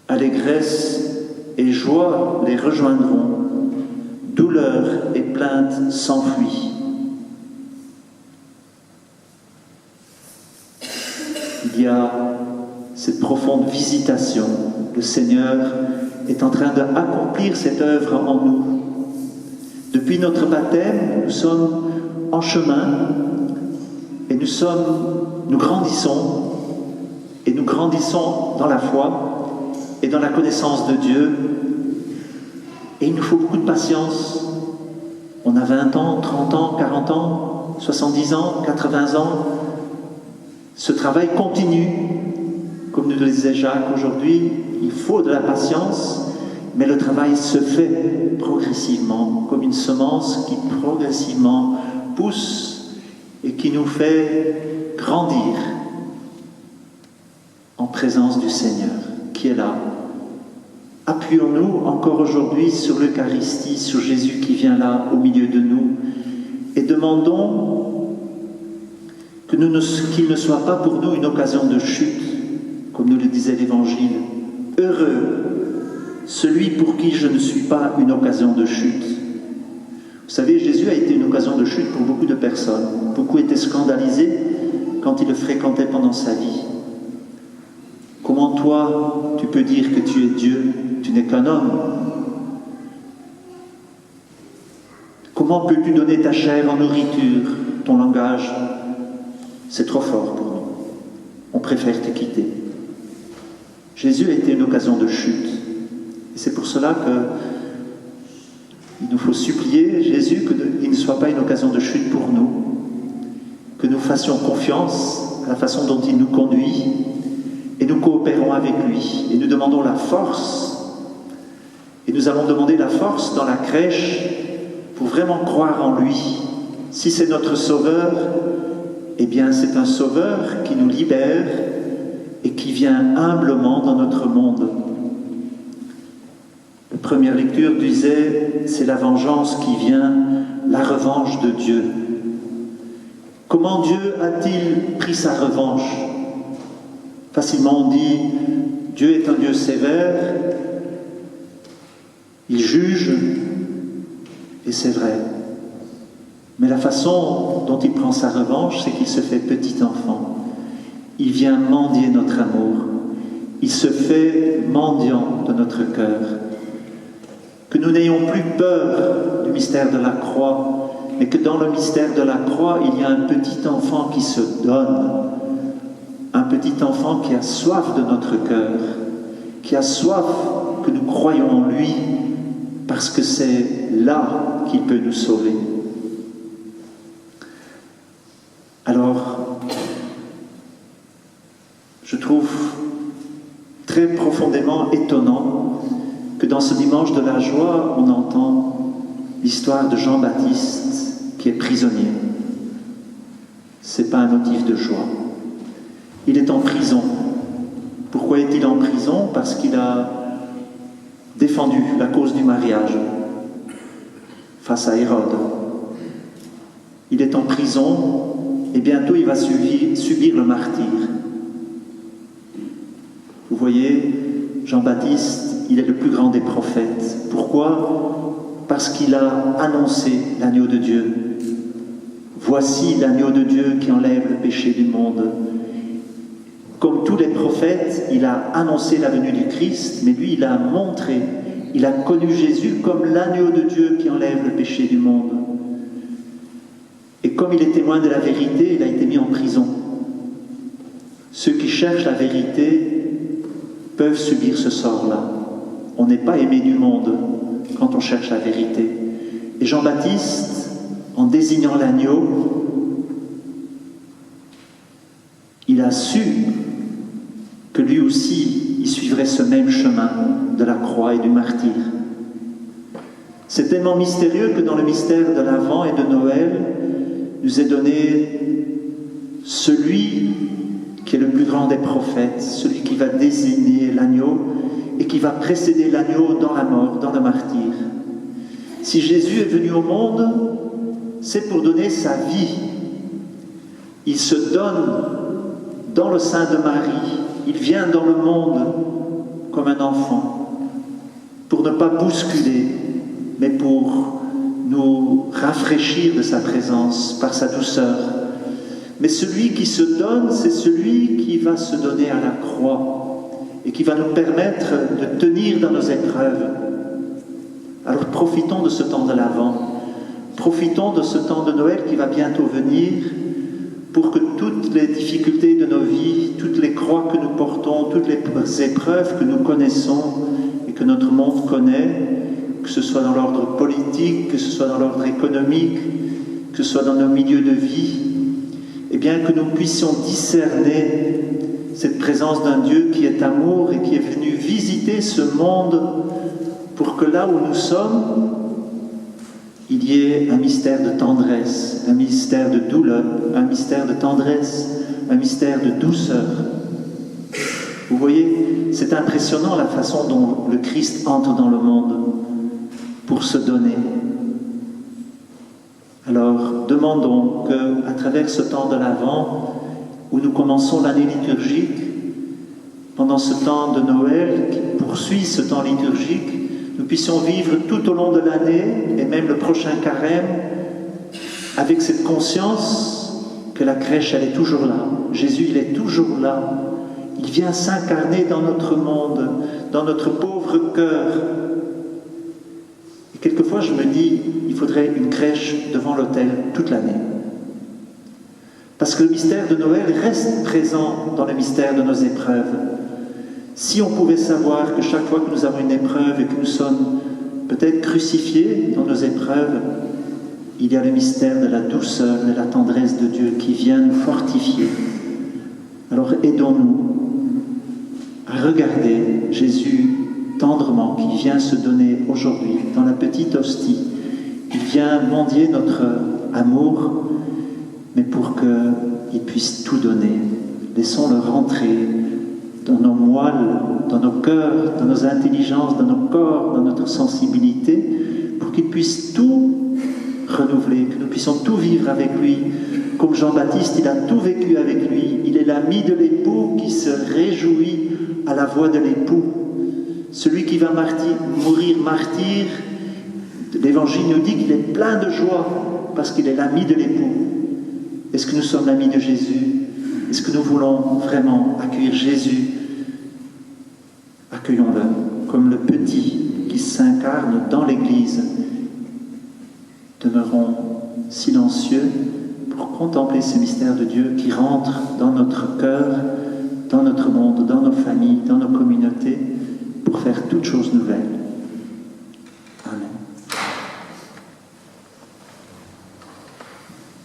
Allégresse et joie les rejoindront, douleur et plainte s'enfuient. Il y a cette profonde visitation. Le Seigneur est en train d'accomplir cette œuvre en nous. Depuis notre baptême, nous sommes en chemin et nous grandissons dans la foi et dans la connaissance de Dieu. Et il nous faut beaucoup de patience. On a 20 ans, 30 ans, 40 ans, 70 ans, 80 ans. Ce travail continue. Comme nous le disait Jacques aujourd'hui, il faut de la patience, mais le travail se fait progressivement, comme une semence qui progressivement pousse et qui nous fait grandir en présence du Seigneur, qui est là. Appuyons-nous encore aujourd'hui sur l'Eucharistie, sur Jésus qui vient là au milieu de nous, et demandons qu'il ne soit pas pour nous une occasion de chute, comme nous le disait l'Évangile. Heureux celui pour qui je ne suis pas une occasion de chute. Vous savez, Jésus a été une occasion de chute pour beaucoup de personnes. Beaucoup étaient scandalisés quand ils le fréquentaient pendant sa vie. Comment toi, tu peux dire que tu es Dieu? Tu n'es qu'un homme. Comment peux-tu donner ta chair en nourriture? Ton langage, c'est trop fort pour nous. On préfère te quitter. Jésus a été une occasion de chute. Et c'est pour cela qu'il nous faut supplier Jésus qu'il ne soit pas une occasion de chute pour nous. Que nous fassions confiance à la façon dont il nous conduit et nous coopérons avec lui. Et nous demandons la force. Et nous allons demander la force dans la crèche pour vraiment croire en lui. Si c'est notre sauveur, eh bien c'est un sauveur qui nous libère et qui vient humblement dans notre monde. La première lecture disait, c'est la vengeance qui vient, la revanche de Dieu. Comment Dieu a-t-il pris sa revanche? Facilement on dit, Dieu est un Dieu sévère, il juge, et c'est vrai. Mais la façon dont il prend sa revanche, c'est qu'il se fait petit enfant. Il vient mendier notre amour. Il se fait mendiant de notre cœur. Que nous n'ayons plus peur du mystère de la croix, mais que dans le mystère de la croix, il y a un petit enfant qui se donne. Un petit enfant qui a soif de notre cœur, qui a soif que nous croyons en lui, parce que c'est là qu'il peut nous sauver. Alors, je trouve très profondément étonnant que dans ce dimanche de la joie, on entend l'histoire de Jean-Baptiste qui est prisonnier. Ce n'est pas un motif de joie. Il est en prison. Pourquoi est-il en prison? Parce qu'il a défendu la cause du mariage face à Hérode. Il est en prison et bientôt il va subir le martyre. Vous voyez, Jean-Baptiste, il est le plus grand des prophètes. Pourquoi? Parce qu'il a annoncé l'agneau de Dieu. Voici l'agneau de Dieu qui enlève le péché du monde. Comme tous les prophètes, il a annoncé la venue du Christ, mais lui, il a montré, il a connu Jésus comme l'agneau de Dieu qui enlève le péché du monde. Et comme il est témoin de la vérité, il a été mis en prison. Ceux qui cherchent la vérité peuvent subir ce sort-là. On n'est pas aimé du monde quand on cherche la vérité. Et Jean-Baptiste, en désignant l'agneau, il a su que lui aussi, il suivrait ce même chemin de la croix et du martyre. C'est tellement mystérieux que dans le mystère de l'Avent et de Noël, nous est donné celui qui est le plus grand des prophètes, celui qui va désigner l'agneau et qui va précéder l'agneau dans la mort, dans le martyre. Si Jésus est venu au monde, c'est pour donner sa vie. Il se donne dans le sein de Marie. Il vient dans le monde comme comme un enfant, pour ne pas bousculer, mais pour nous rafraîchir de sa présence par sa douceur. Mais celui qui se donne, c'est celui qui va se donner à la croix et qui va nous permettre de tenir dans nos épreuves. Alors profitons de ce temps de l'Avent, profitons de ce temps de Noël qui va bientôt venir pour que toutes les difficultés de nos vies, toutes les croix que nous portons, toutes les épreuves que nous connaissons et que notre monde connaît, que ce soit dans l'ordre politique, que ce soit dans l'ordre économique, que ce soit dans nos milieux de vie, eh bien que nous puissions discerner cette présence d'un Dieu qui est amour et qui est venu visiter ce monde pour que là où nous sommes, il y ait un mystère de tendresse, un mystère de douleur, un mystère de tendresse, un mystère de douceur. Vous voyez, c'est impressionnant la façon dont le Christ entre dans le monde pour se donner. Alors, demandons qu'à travers ce temps de l'Avent, où nous commençons l'année liturgique, pendant ce temps de Noël qui poursuit ce temps liturgique, nous puissions vivre tout au long de l'année, et même le prochain carême, avec cette conscience que la crèche, elle est toujours là. Jésus, il est toujours là. Il vient s'incarner dans notre monde, dans notre pauvre cœur. Et quelquefois, je me dis, il faudrait une crèche devant l'autel toute l'année. Parce que le mystère de Noël reste présent dans le mystère de nos épreuves. Si on pouvait savoir que chaque fois que nous avons une épreuve et que nous sommes peut-être crucifiés dans nos épreuves, il y a le mystère de la douceur, de la tendresse de Dieu qui vient nous fortifier. Alors aidons-nous à regarder Jésus tendrement qui vient se donner aujourd'hui dans la petite hostie. Il vient mendier notre amour, mais pour qu'il puisse tout donner. Laissons-le rentrer dans nos moelles, dans nos cœurs, dans nos intelligences, dans nos corps, dans notre sensibilité, pour qu'il puisse tout renouveler, que nous puissions tout vivre avec lui. Comme Jean-Baptiste, il a tout vécu avec lui. Il est l'ami de l'époux qui se réjouit à la voix de l'époux. Celui qui va mourir martyr, l'Évangile nous dit qu'il est plein de joie parce qu'il est l'ami de l'époux. Est-ce que nous sommes l'ami de Jésus? Est-ce que nous voulons vraiment accueillir Jésus? Accueillons-le comme le petit qui s'incarne dans l'Église. Demeurons silencieux pour contempler ce mystère de Dieu qui rentre dans notre cœur, dans notre monde, dans nos familles, dans nos communautés, pour faire toutes choses nouvelles.